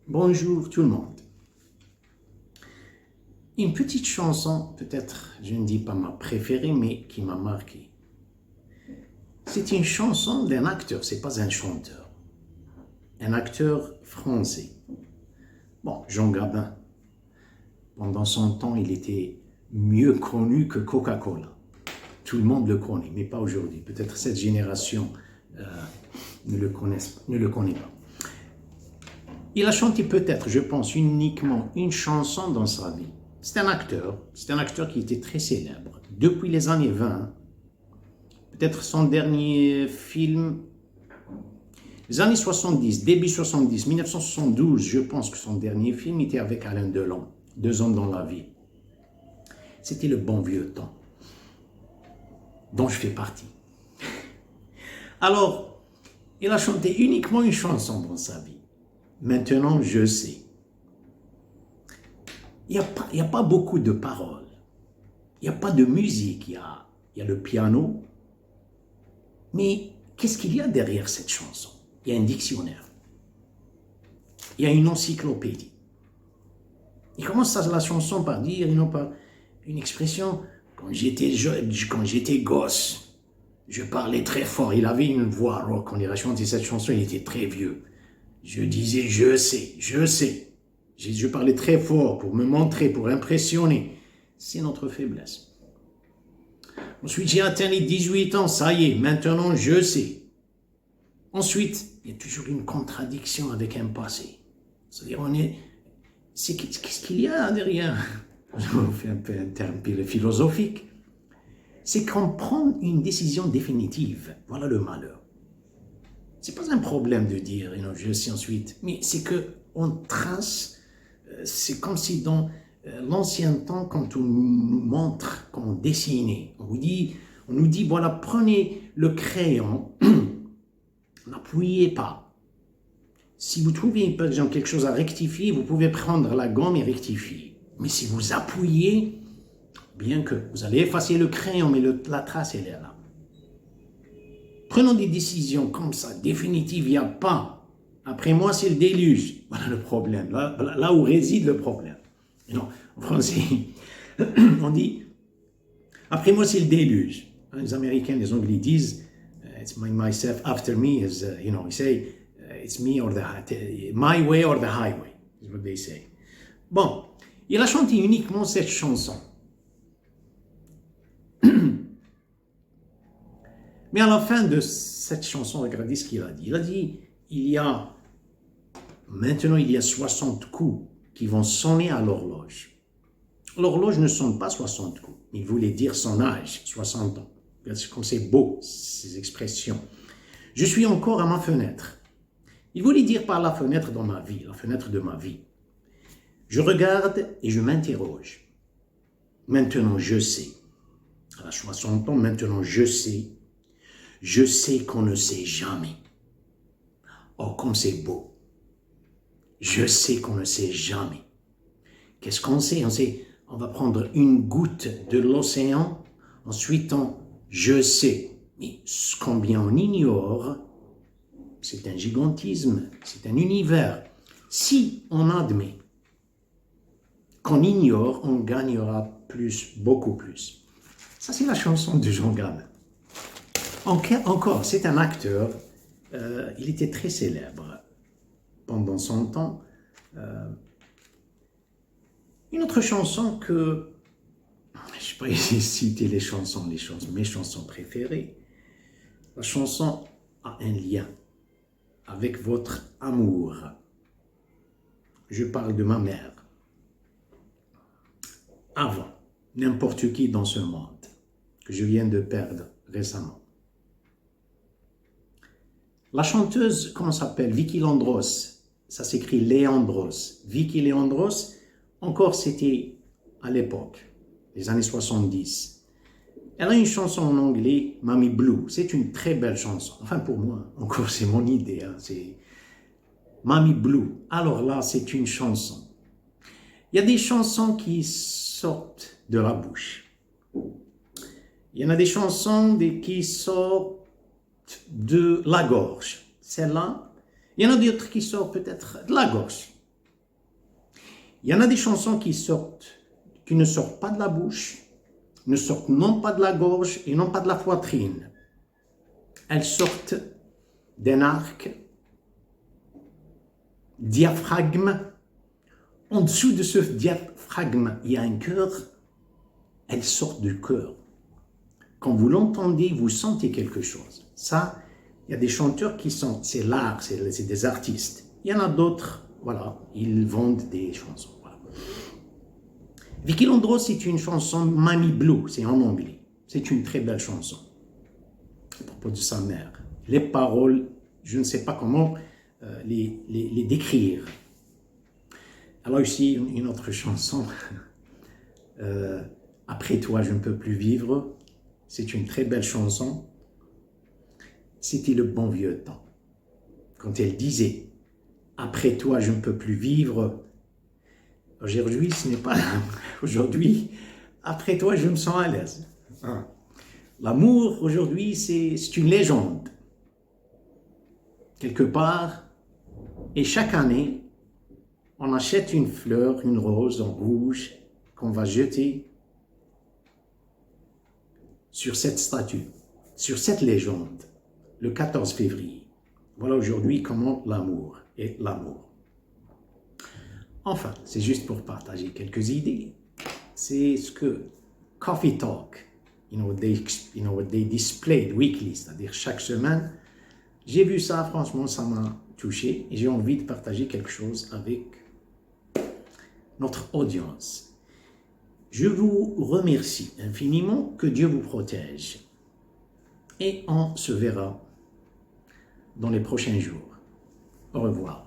Bonjour tout le monde. Une petite chanson, peut-être, je ne dis pas ma préférée, mais qui m'a marqué. C'est une chanson d'un acteur, c'est pas un chanteur. Un acteur français. Bon, Jean Gabin. Pendant son temps, il était mieux connu que Coca-Cola. Tout le monde le connaît, mais pas aujourd'hui. Peut-être cette génération ne le connaît pas. Il a chanté peut-être, je pense, uniquement une chanson dans sa vie. C'est un acteur qui était très célèbre. Depuis les années 20, peut-être son dernier film, les années 70, début 70, 1972, je pense que son dernier film était avec Alain Delon, 2 ans dans la vie. C'était le bon vieux temps, dont je fais partie. Alors, il a chanté uniquement une chanson dans sa vie. Maintenant, je sais. Il n'y a pas beaucoup de paroles. Il n'y a pas de musique. Il y a le piano. Mais qu'est-ce qu'il y a derrière cette chanson? Il y a un dictionnaire. Il y a une encyclopédie. Il commence la chanson par dire, par une expression, quand j'étais gosse, je parlais très fort. Il avait une voix rock. Quand il a chanté cette chanson, il était très vieux. Je disais, je sais. Je parlais très fort pour me montrer, pour impressionner. C'est notre faiblesse. Ensuite, j'ai atteint les 18 ans, ça y est, maintenant je sais. Ensuite, il y a toujours une contradiction avec un passé. C'est-à-dire, qu'est-ce qu'il y a derrière? Je fais un peu un terme philosophique. C'est qu'on prend une décision définitive. Voilà le malheur. C'est pas un problème de dire, je sais ensuite, mais c'est qu'on trace, c'est comme si dans l'ancien temps, quand on nous montre, quand on dessinait, on nous dit, voilà, prenez le crayon, n'appuyez pas. Si vous trouvez, par exemple, quelque chose à rectifier, vous pouvez prendre la gomme et rectifier. Mais si vous appuyez, bien que vous allez effacer le crayon, mais la trace, elle est là. Prenons des décisions comme ça, définitives, il n'y a pas. Après moi, c'est le déluge. Voilà le problème, là où réside le problème. Non, en français, on dit, après moi, c'est le déluge. Les Américains, les Anglais disent, it's myself after me, is, they say, it's me or my way or the highway, is what they say. Bon, il a chanté uniquement cette chanson. Mais à la fin de cette chanson, regardez ce qu'il a dit. Il a dit, maintenant il y a 60 coups qui vont sonner à l'horloge. L'horloge ne sonne pas 60 coups. Il voulait dire son âge, 60 ans. Comme c'est beau, ces expressions. Je suis encore à ma fenêtre. Il voulait dire par la fenêtre dans ma vie, la fenêtre de ma vie. Je regarde et je m'interroge. Maintenant je sais. À 60 ans, maintenant je sais. Je sais qu'on ne sait jamais. Oh, comme c'est beau. Je sais qu'on ne sait jamais. Qu'est-ce qu'on sait? On va prendre une goutte de l'océan, ensuite je sais. Mais combien on ignore, c'est un gigantisme, c'est un univers. Si on admet qu'on ignore, on gagnera plus, beaucoup plus. Ça, c'est la chanson de Jean Gabin. Encore, c'est un acteur, il était très célèbre pendant son temps. Une autre chanson que, je ne sais pas citer mes chansons préférées. La chanson a un lien avec votre amour. Je parle de ma mère. Avant, n'importe qui dans ce monde que je viens de perdre récemment. La chanteuse, comment s'appelle? Vicky Leandros. Ça s'écrit Leandros. Vicky Leandros, encore c'était à l'époque, les années 70. Elle a une chanson en anglais, Mommy Blue. C'est une très belle chanson. Enfin pour moi, encore c'est mon idée. C'est Mommy Blue. Alors là, c'est une chanson. Il y a des chansons qui sortent de la bouche. Il y en a des chansons qui sortent de la gorge. Celle-là, il y en a d'autres qui sortent peut-être de la gorge. Il y en a des chansons qui ne sortent pas de la bouche, ne sortent non pas de la gorge et non pas de la poitrine. Elles sortent d'un arc, diaphragme. En dessous de ce diaphragme, il y a un cœur. Elles sortent du cœur. Quand vous l'entendez, vous sentez quelque chose. Ça, il y a des chanteurs qui sont, c'est l'art, c'est des artistes. Il y en a d'autres, voilà, ils vendent des chansons. Voilà. Vicky Landros, c'est une chanson Mamie Blue, c'est en anglais. C'est une très belle chanson à propos de sa mère. Les paroles, je ne sais pas comment les décrire. Alors ici, une autre chanson, Après toi, je ne peux plus vivre. C'est une très belle chanson. C'était le bon vieux temps. Quand elle disait « Après toi, je ne peux plus vivre », aujourd'hui, ce n'est pas là. Aujourd'hui, après toi, je me sens à l'aise. L'amour, aujourd'hui, c'est une légende. Quelque part, et chaque année, on achète une fleur, une rose en rouge, qu'on va jeter sur cette statue, sur cette légende, le 14 février. Voilà aujourd'hui comment l'amour est l'amour. Enfin, c'est juste pour partager quelques idées. C'est ce que Coffee Talk, they displayed weekly, c'est-à-dire chaque semaine. J'ai vu ça, franchement, ça m'a touché et j'ai envie de partager quelque chose avec notre audience. Je vous remercie infiniment, que Dieu vous protège et on se verra dans les prochains jours. Au revoir.